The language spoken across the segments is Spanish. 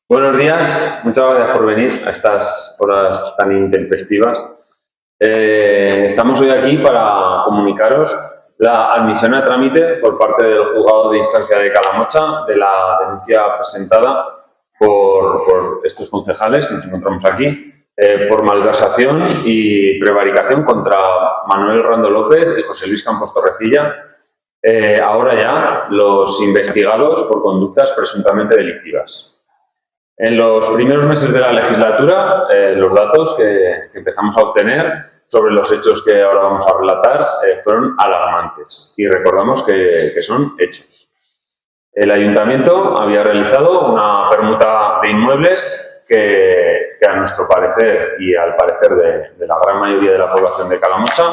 Buenos días, muchas gracias por venir a estas horas tan intempestivas. Estamos hoy aquí para comunicaros la admisión a trámite por parte del juzgado de instancia de Calamocha de la denuncia presentada por estos concejales que nos encontramos aquí por malversación y prevaricación contra Manuel Rando López y José Luis Campos Torrecilla, ahora ya los investigados por conductas presuntamente delictivas. En los primeros meses de la legislatura, los datos que empezamos a obtener sobre los hechos que ahora vamos a relatar fueron alarmantes y recordamos que son hechos. El Ayuntamiento había realizado una permuta de inmuebles que a nuestro parecer y al parecer de la gran mayoría de la población de Calamocha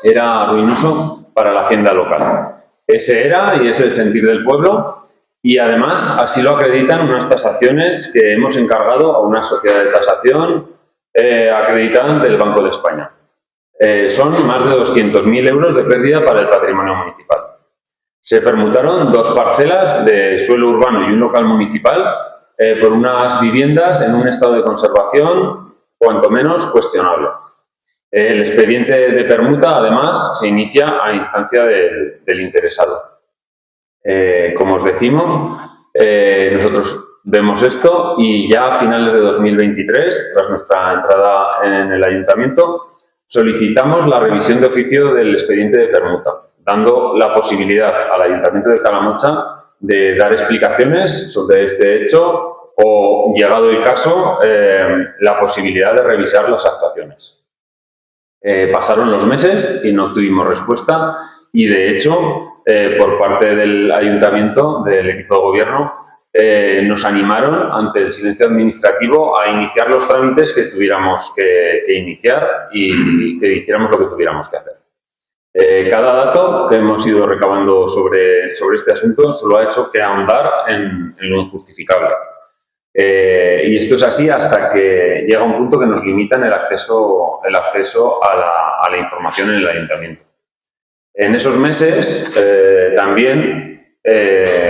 era ruinoso para la hacienda local. Ese era y es el sentir del pueblo. Y además, así lo acreditan unas tasaciones que hemos encargado a una sociedad de tasación acreditada ante el Banco de España. Son más de 200.000 euros de pérdida para el patrimonio municipal. Se permutaron dos parcelas de suelo urbano y un local municipal por unas viviendas en un estado de conservación cuanto menos cuestionable. El expediente de permuta, además, se inicia a instancia del interesado. Como os decimos, nosotros vemos esto y ya a finales de 2023, tras nuestra entrada en el Ayuntamiento, solicitamos la revisión de oficio del expediente de permuta, dando la posibilidad al Ayuntamiento de Calamocha de dar explicaciones sobre este hecho o, llegado el caso, la posibilidad de revisar las actuaciones. Pasaron los meses y no obtuvimos respuesta y, de hecho, por parte del Ayuntamiento, del equipo de gobierno, nos animaron ante el silencio administrativo a iniciar los trámites que tuviéramos que iniciar y que hiciéramos lo que tuviéramos que hacer. Cada dato que hemos ido recabando sobre este asunto solo ha hecho que ahondar en lo injustificable. Y esto es así hasta que llega un punto que nos limitan el acceso a la información en el Ayuntamiento. En esos meses, también,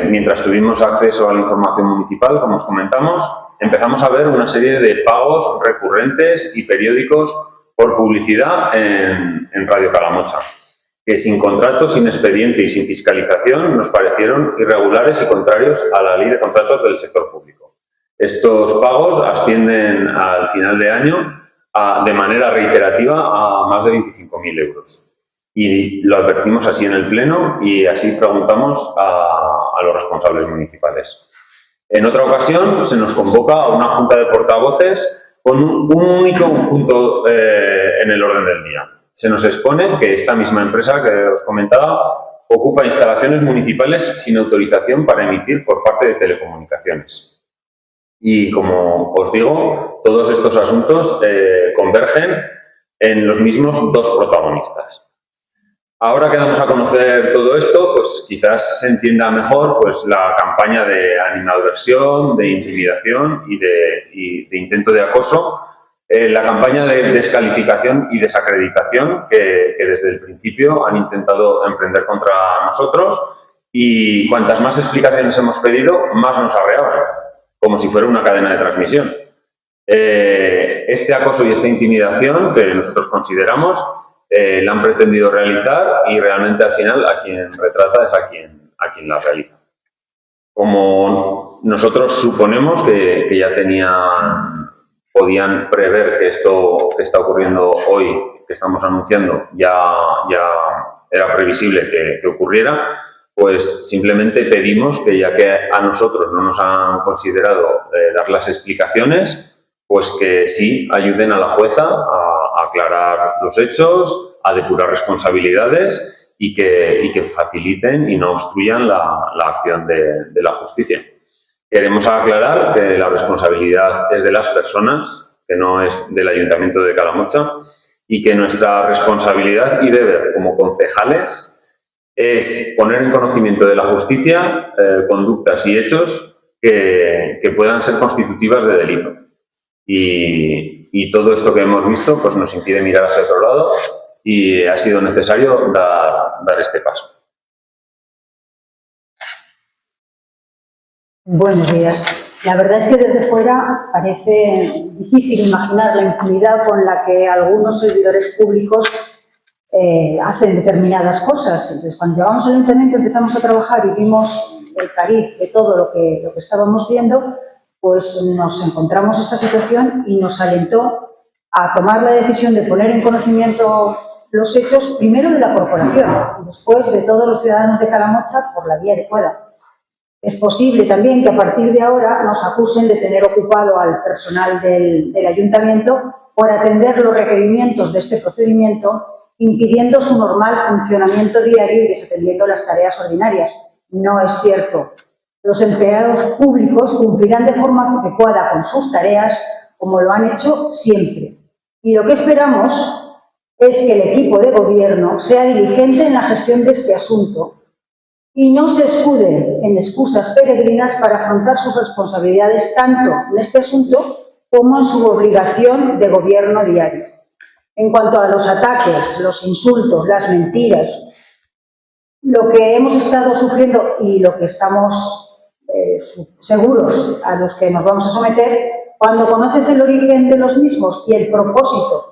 mientras tuvimos acceso a la información municipal, como os comentamos, empezamos a ver una serie de pagos recurrentes y periódicos por publicidad en Radio Calamocha, que sin contrato, sin expediente y sin fiscalización nos parecieron irregulares y contrarios a la ley de contratos del sector público. Estos pagos ascienden al final de año de manera reiterativa a más de 25.000 euros. Y lo advertimos así en el Pleno y así preguntamos a los responsables municipales. En otra ocasión se nos convoca a una junta de portavoces con un único punto en el orden del día. Se nos expone que esta misma empresa que os comentaba ocupa instalaciones municipales sin autorización para emitir por parte de Telecomunicaciones. Y, como os digo, todos estos asuntos convergen en los mismos dos protagonistas. Ahora que damos a conocer todo esto, pues quizás se entienda mejor pues, la campaña de animadversión, de intimidación y de intento de acoso, la campaña de descalificación y desacreditación que desde el principio han intentado emprender contra nosotros, y cuantas más explicaciones hemos pedido, más nos arreaban, como si fuera una cadena de transmisión. Este acoso y esta intimidación que nosotros consideramos la han pretendido realizar y realmente al final a quien retrata es a quien la realiza. Como nosotros suponemos que ya podían prever que esto que está ocurriendo hoy, que estamos anunciando, ya era previsible que ocurriera, pues simplemente pedimos que, ya que a nosotros no nos han considerado dar las explicaciones, pues que sí ayuden a la jueza a aclarar los hechos, a depurar responsabilidades y que faciliten y no obstruyan la acción de la justicia. Queremos aclarar que la responsabilidad es de las personas, que no es del Ayuntamiento de Calamocha, y que nuestra responsabilidad y deber como concejales es poner en conocimiento de la justicia conductas y hechos que puedan ser constitutivas de delito. Y todo esto que hemos visto pues nos impide mirar hacia otro lado y ha sido necesario dar este paso. Buenos días. La verdad es que desde fuera parece difícil imaginar la impunidad con la que algunos servidores públicos hacen determinadas cosas. Entonces, cuando llegamos al ayuntamiento, empezamos a trabajar y vimos el cariz de todo lo que estábamos viendo, pues nos encontramos esta situación y nos alentó a tomar la decisión de poner en conocimiento los hechos, primero de la corporación y después de todos los ciudadanos de Calamocha por la vía adecuada. Es posible también que a partir de ahora nos acusen de tener ocupado al personal del ayuntamiento por atender los requerimientos de este procedimiento, impidiendo su normal funcionamiento diario y desatendiendo las tareas ordinarias. No es cierto. Los empleados públicos cumplirán de forma adecuada con sus tareas, como lo han hecho siempre. Y lo que esperamos es que el equipo de gobierno sea diligente en la gestión de este asunto y no se escude en excusas peregrinas para afrontar sus responsabilidades tanto en este asunto como en su obligación de gobierno diario. En cuanto a los ataques, los insultos, las mentiras, lo que hemos estado sufriendo y lo que estamos seguros a los que nos vamos a someter, cuando conoces el origen de los mismos y el propósito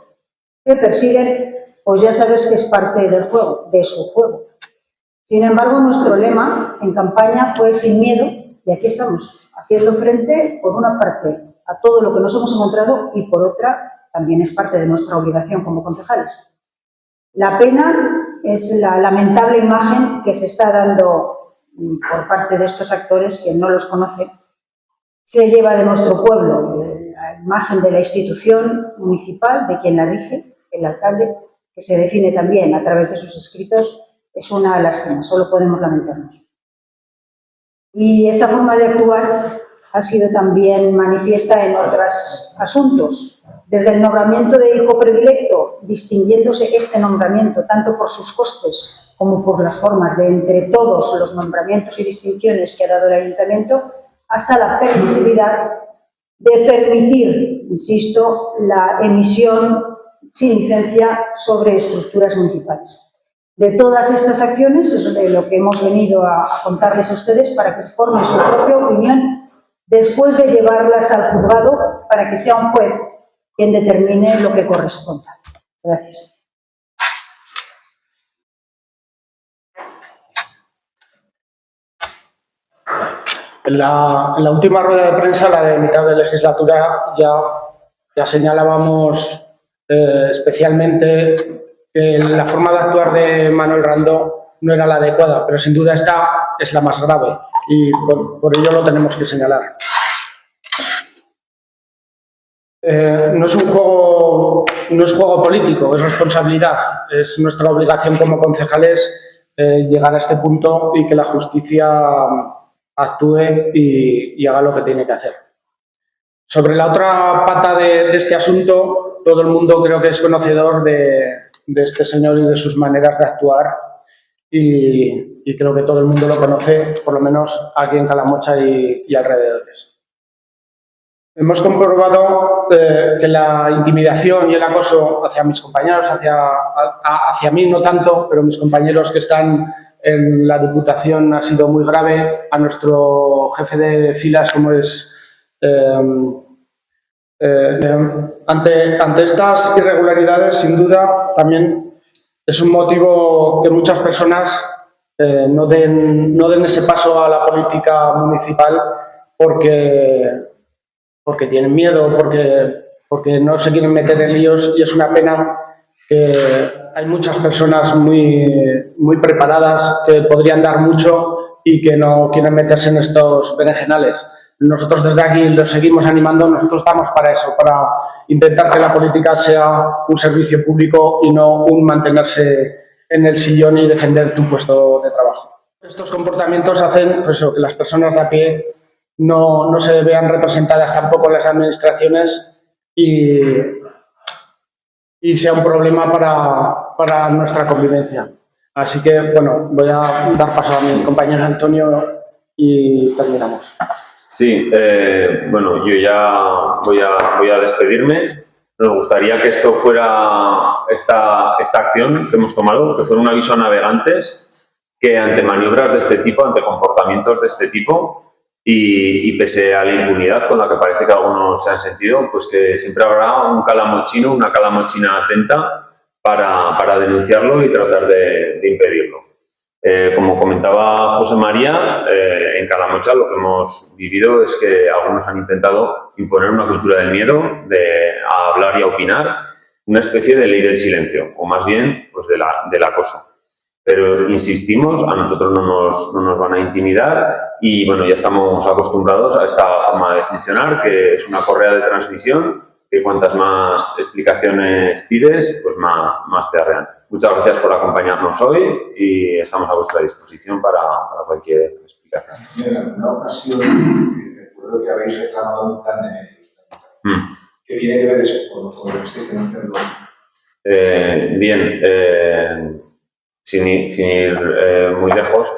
que persiguen, pues ya sabes que es parte del juego, de su juego. Sin embargo, nuestro lema en campaña fue sin miedo, y aquí estamos, haciendo frente, por una parte, a todo lo que nos hemos encontrado y por otra, también es parte de nuestra obligación como concejales. La pena es la lamentable imagen que se está dando por parte de estos actores, quien no los conoce, se lleva de nuestro pueblo la imagen de la institución municipal, de quien la rige, el alcalde, que se define también a través de sus escritos. Es una lástima, solo podemos lamentarnos. Y esta forma de actuar ha sido también manifiesta en otros asuntos. Desde el nombramiento de hijo predilecto, distinguiéndose este nombramiento tanto por sus costes como por las formas de entre todos los nombramientos y distinciones que ha dado el ayuntamiento, hasta la permisibilidad de permitir, insisto, la emisión sin licencia sobre estructuras municipales. De todas estas acciones es de lo que hemos venido a contarles a ustedes para que se formen su propia opinión después de llevarlas al juzgado para que sea un juez quien determine lo que corresponda. Gracias. En la última rueda de prensa, la de mitad de legislatura, ya señalábamos especialmente que la forma de actuar de Manuel Randó no era la adecuada, pero sin duda esta es la más grave y por ello lo tenemos que señalar. No es juego político, es responsabilidad. Es nuestra obligación como concejales llegar a este punto y que la justicia actúe y haga lo que tiene que hacer. Sobre la otra pata de este asunto, todo el mundo creo que es conocedor de este señor y de sus maneras de actuar y creo que todo el mundo lo conoce, por lo menos aquí en Calamocha y alrededores. Hemos comprobado que la intimidación y el acoso hacia mis compañeros, hacia mí no tanto, pero mis compañeros que están en la Diputación ha sido muy grave. A nuestro jefe de filas, como es... ante estas irregularidades, sin duda, también es un motivo que muchas personas no den ese paso a la política municipal porque tienen miedo, porque no se quieren meter en líos, y es una pena que hay muchas personas muy preparadas que podrían dar mucho y que no quieren meterse en estos berenjenales. Nosotros desde aquí los seguimos animando, nosotros estamos para eso, para intentar que la política sea un servicio público y no un mantenerse en el sillón y defender tu puesto de trabajo. Estos comportamientos hacen pues, que las personas de a pie no se vean representadas tampoco en las administraciones y sea un problema para nuestra convivencia. Así que, bueno, voy a dar paso a mi compañero Antonio y terminamos. Sí, bueno, yo ya voy a despedirme. Nos gustaría que esto fuera, esta acción que hemos tomado, que fuera un aviso a navegantes que ante maniobras de este tipo, ante comportamientos de este tipo, y pese a la impunidad con la que parece que algunos se han sentido, pues que siempre habrá un calamochino, una calamochina atenta para denunciarlo y tratar de impedirlo. Como comentaba José María, en Calamocha lo que hemos vivido es que algunos han intentado imponer una cultura del miedo, de a hablar y a opinar, una especie de ley del silencio, o más bien pues del acoso. Pero insistimos, a nosotros no nos van a intimidar y bueno, ya estamos acostumbrados a esta forma de funcionar, que es una correa de transmisión, que cuantas más explicaciones pides, pues más te arrean. Muchas gracias por acompañarnos hoy y estamos a vuestra disposición para cualquier explicación. En alguna ocasión recuerdo que habéis reclamado un plan de medios. ¿Qué tiene que ver eso con lo que estáis denunciando? Bien, sin ir muy lejos,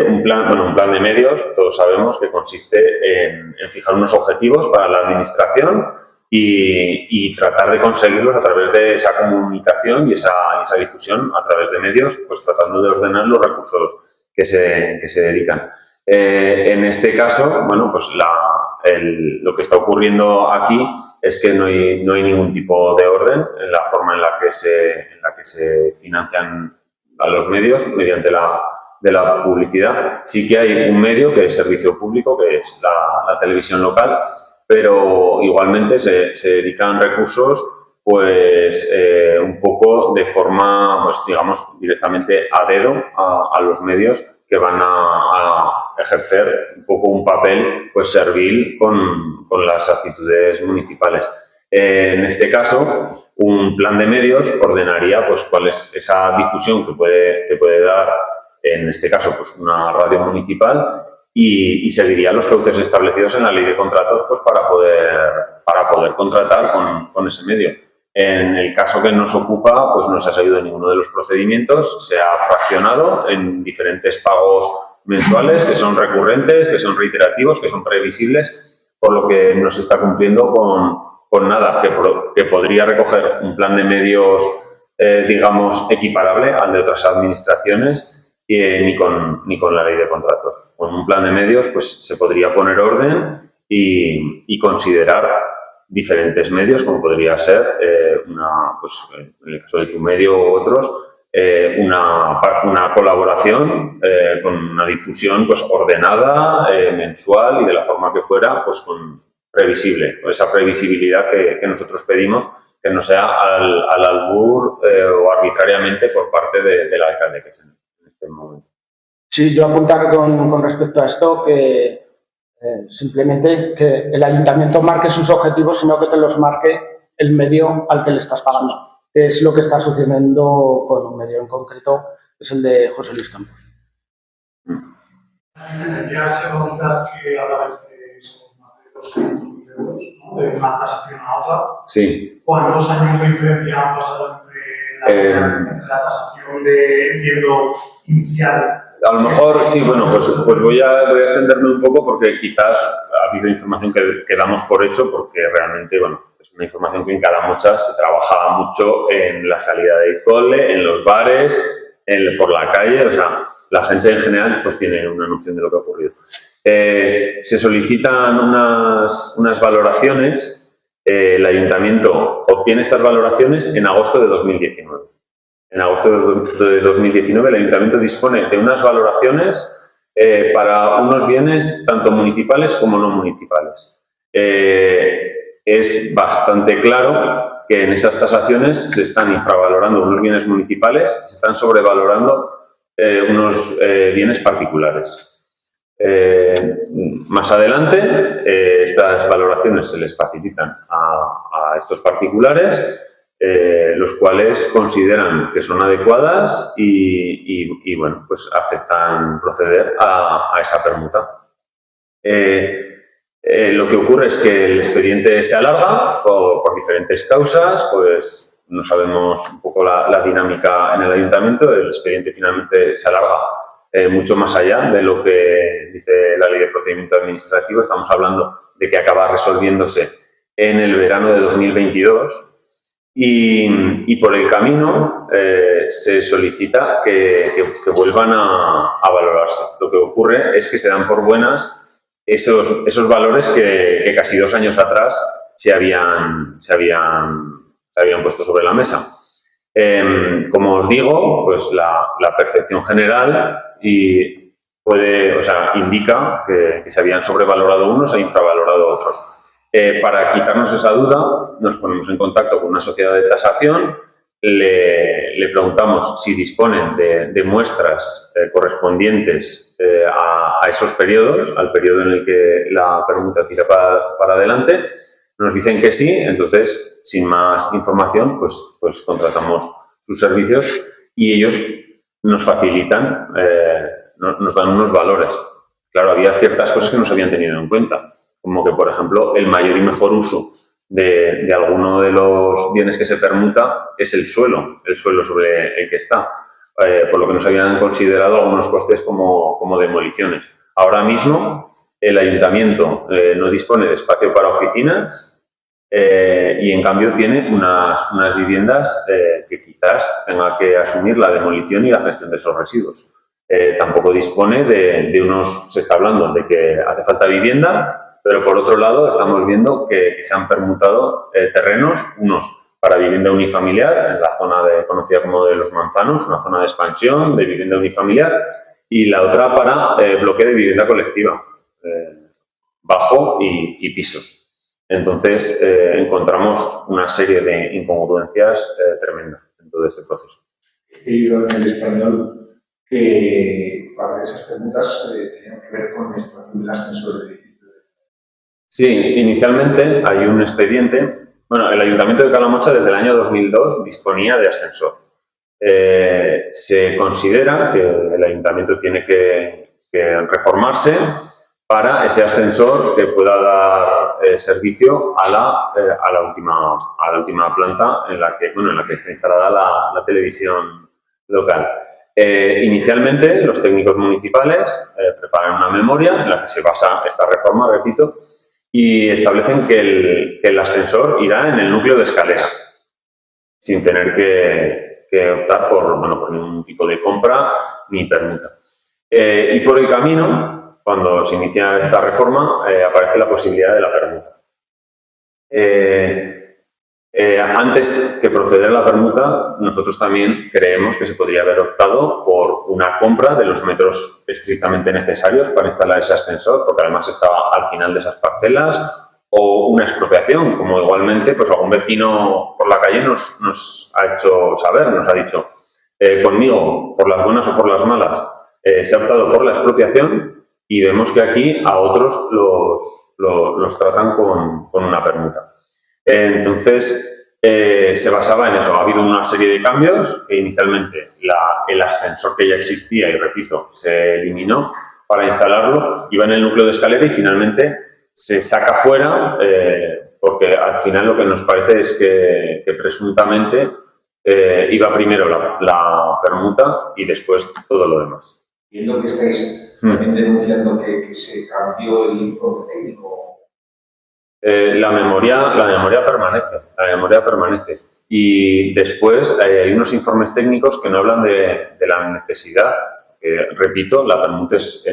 un plan de medios, todos sabemos que consiste en fijar unos objetivos para la administración y tratar de conseguirlos a través de esa comunicación y esa difusión a través de medios, pues tratando de ordenar los recursos que se dedican. En este caso, bueno, pues lo que está ocurriendo aquí es que no hay ningún tipo de orden en la forma en la que se financian a los medios mediante de la publicidad. Sí que hay un medio que es servicio público, que es la televisión local, pero igualmente se dedican recursos pues un poco de forma, pues digamos, directamente a dedo a los medios que van a ejercer un poco un papel pues servil con las actitudes municipales. En este caso, un plan de medios ordenaría pues cuál es esa difusión que puede dar, en este caso, pues una radio municipal y seguiría los cauces establecidos en la ley de contratos pues para poder contratar con ese medio. En el caso que nos ocupa, pues no se ha seguido ninguno de los procedimientos, se ha fraccionado en diferentes pagos mensuales que son recurrentes, que son reiterativos, que son previsibles, por lo que no se está cumpliendo con nada que podría recoger un plan de medios, digamos, equiparable al de otras administraciones, ni con la ley de contratos. Con un plan de medios pues se podría poner orden y considerar diferentes medios, como podría ser, pues, en el caso de tu medio u otros, una colaboración con una difusión pues, ordenada, mensual y de la forma que fuera, pues previsible, con esa previsibilidad que nosotros pedimos, que no sea al albur o arbitrariamente por parte del alcalde que es en este momento. Sí, yo apuntar con respecto a esto que simplemente que el ayuntamiento marque sus objetivos, sino que te los marque el medio al que le estás pagando, que es lo que está sucediendo con un medio en concreto, que es el de José Luis Campos. Ya segundas que hablabais de esos más de 200.000 euros, ¿no? De una tasación a otra. Sí. ¿Cuántos años de diferencia han pasado entre la tasación entiendo, inicial? A lo mejor sí, bueno, pues voy a extenderme un poco porque quizás ha habido información que damos por hecho porque realmente, bueno, es una información que en Calamocha se trabajaba mucho en la salida del cole, en los bares, por la calle, o sea, la gente en general pues tiene una noción de lo que ha ocurrido. Se solicitan unas valoraciones, el ayuntamiento obtiene estas valoraciones en agosto de 2019. En agosto de 2019 el ayuntamiento dispone de unas valoraciones para unos bienes tanto municipales como no municipales. Es bastante claro que en esas tasaciones se están infravalorando unos bienes municipales, se están sobrevalorando unos bienes particulares. Más adelante estas valoraciones se les facilitan a estos particulares, los cuales consideran que son adecuadas y bueno, pues aceptan proceder a esa permuta. Lo que ocurre es que el expediente se alarga por diferentes causas, pues no sabemos un poco la dinámica en el ayuntamiento, el expediente finalmente se alarga mucho más allá de lo que dice la Ley de Procedimiento Administrativo. Estamos hablando de que acaba resolviéndose en el verano de 2022. Y por el camino se solicita que vuelvan a valorarse. Lo que ocurre es que se dan por buenas esos valores que casi 2 años atrás se habían puesto sobre la mesa. Como os digo, pues la percepción general indica que se habían sobrevalorado unos e infravalorado otros. Para quitarnos esa duda, nos ponemos en contacto con una sociedad de tasación, le preguntamos si disponen de muestras correspondientes a esos periodos, al periodo en el que la permuta tira para adelante. Nos dicen que sí, entonces, sin más información, pues contratamos sus servicios y ellos nos facilitan, nos dan unos valores. Claro, había ciertas cosas que no se habían tenido en cuenta, como que, por ejemplo, el mayor y mejor uso de alguno de los bienes que se permuta es el suelo sobre el que está, por lo que no se habían considerado algunos costes como demoliciones. Ahora mismo, el ayuntamiento no dispone de espacio para oficinas y, en cambio, tiene unas viviendas que quizás tenga que asumir la demolición y la gestión de esos residuos. Tampoco dispone de unos... Se está hablando de que hace falta vivienda, pero por otro lado estamos viendo que se han permutado terrenos, unos para vivienda unifamiliar, en la zona conocida como de Los Manzanos, una zona de expansión de vivienda unifamiliar, y la otra para bloque de vivienda colectiva, bajo y pisos. Entonces, encontramos una serie de incongruencias tremendas en todo este proceso. He leído en el español que parte de esas permutas tenían que ver con la instalación del ascensor del edificio. Sí, inicialmente hay un expediente. Bueno, el Ayuntamiento de Calamocha desde el año 2002 disponía de ascensor. Se considera que el Ayuntamiento tiene que reformarse para ese ascensor que pueda dar servicio a la última planta en la que está instalada la televisión local. Inicialmente, los técnicos municipales preparan una memoria en la que se basa esta reforma, repito, y establecen que el ascensor irá en el núcleo de escalera, sin tener que optar por ningún tipo de compra ni permuta. Y por el camino, cuando se inicia esta reforma, aparece la posibilidad de la permuta. Antes que proceder a la permuta, nosotros también creemos que se podría haber optado por una compra de los metros estrictamente necesarios para instalar ese ascensor, porque además estaba al final de esas parcelas, o una expropiación, como igualmente pues algún vecino por la calle nos ha hecho saber, nos ha dicho, conmigo, por las buenas o por las malas, se ha optado por la expropiación y vemos que aquí a otros los tratan con una permuta. Entonces, se basaba en eso. Ha habido una serie de cambios que inicialmente el ascensor que ya existía, y repito, se eliminó para instalarlo, iba en el núcleo de escalera y finalmente se saca fuera porque al final lo que nos parece es que presuntamente iba primero la permuta y después todo lo demás. Viendo que estáis también denunciando que se cambió el informe técnico. La memoria permanece. Y después hay unos informes técnicos que no hablan de la necesidad. Repito, la permuta es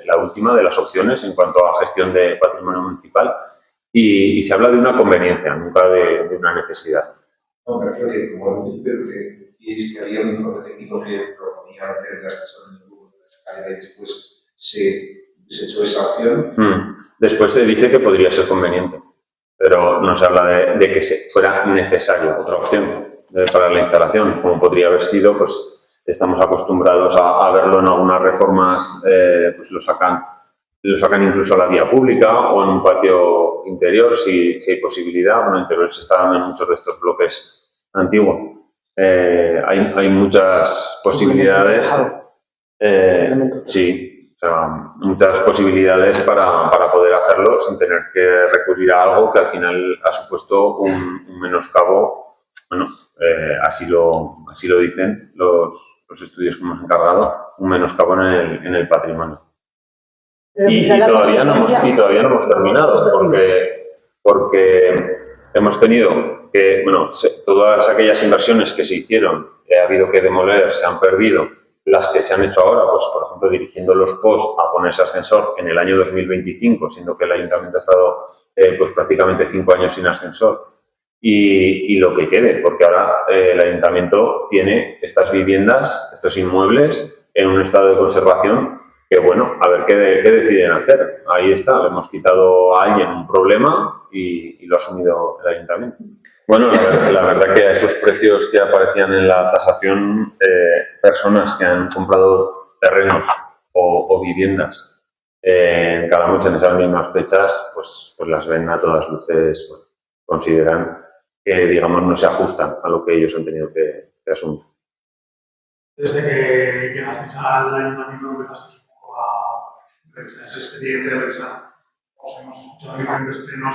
la última de las opciones en cuanto a gestión de patrimonio municipal y se habla de una conveniencia, nunca de una necesidad. No, me refiero que como al municipio que decíais que había un informe técnico que proponía meter el ascensor en el grupo de la escalera y después se echó esa opción. Después se dice que podría ser conveniente, pero no se habla de que fuera necesaria otra opción para la instalación, como podría haber sido, pues estamos acostumbrados a verlo en algunas reformas, pues lo sacan incluso a la vía pública o en un patio interior, si hay posibilidad. Bueno, interior se está dando en muchos de estos bloques antiguos. Hay muchas posibilidades. Sí. O sea, muchas posibilidades para poder hacerlo sin tener que recurrir a algo que al final ha supuesto un menoscabo. Bueno, así lo dicen los estudios que hemos encargado, un menoscabo en el patrimonio. Y todavía no hemos terminado, porque hemos tenido que, todas aquellas inversiones que se hicieron, ha habido que demoler, se han perdido, las que se han hecho ahora, pues por ejemplo dirigiendo los POS a ponerse ascensor en el año 2025, siendo que el ayuntamiento ha estado pues prácticamente 5 años sin ascensor, y lo que quede, porque ahora el ayuntamiento tiene estas viviendas, estos inmuebles en un estado de conservación que, bueno, a ver qué deciden hacer. Ahí está, le hemos quitado a alguien un problema y lo ha asumido el ayuntamiento. Bueno, la verdad que a esos precios que aparecían en la tasación, personas que han comprado terrenos o viviendas en Calamocha en esas mismas fechas, pues las ven a todas luces, bueno, consideran que, digamos, no se ajustan a lo que ellos han tenido que asumir. Desde que llegasteis al ayuntamiento empezasteis un poco a revisar ese expediente, hemos escuchado diferentes plenos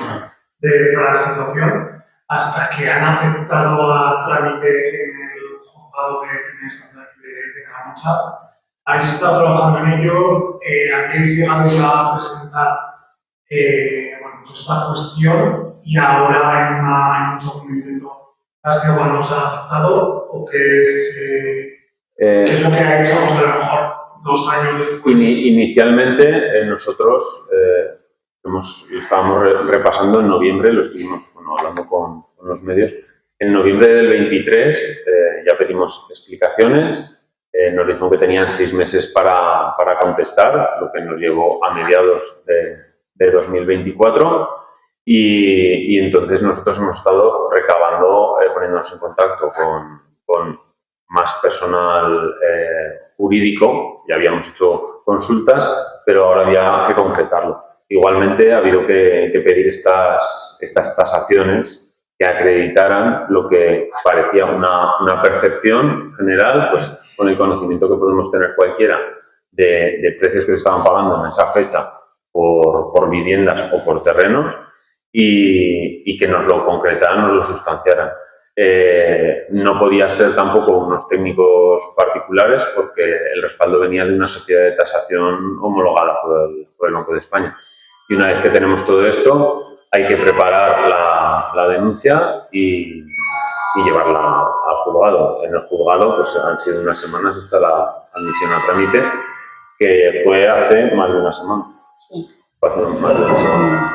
de esta situación, hasta que han aceptado a trámite en el juzgado de primera instancia de Calamocha. Habéis estado trabajando en ello, habéis llegado ya a presentar pues esta cuestión y ahora en un segundo intento, ¿ha sido cuando os ha aceptado o qué es lo que ha hecho a lo mejor 2 años después? Inicialmente nosotros estábamos repasando en noviembre, lo estuvimos hablando con los medios, en noviembre del 23 ya pedimos explicaciones, nos dijeron que tenían 6 meses para contestar, lo que nos llevó a mediados de 2024 y entonces nosotros hemos estado recabando, poniéndonos en contacto con más personal jurídico, ya habíamos hecho consultas, pero ahora había que concretarlo. Igualmente ha habido que pedir estas tasaciones que acreditaran lo que parecía una percepción general, pues con el conocimiento que podemos tener cualquiera de precios que se estaban pagando en esa fecha por viviendas o por terrenos y que nos lo concretaran, nos lo sustanciaran. No podía ser tampoco unos técnicos particulares porque el respaldo venía de una sociedad de tasación homologada por el Banco de España. Y una vez que tenemos todo esto, hay que preparar la denuncia y llevarla al juzgado. En el juzgado pues han sido unas semanas hasta la admisión a trámite, que fue hace más de una semana. Sí. Hace más de una semana.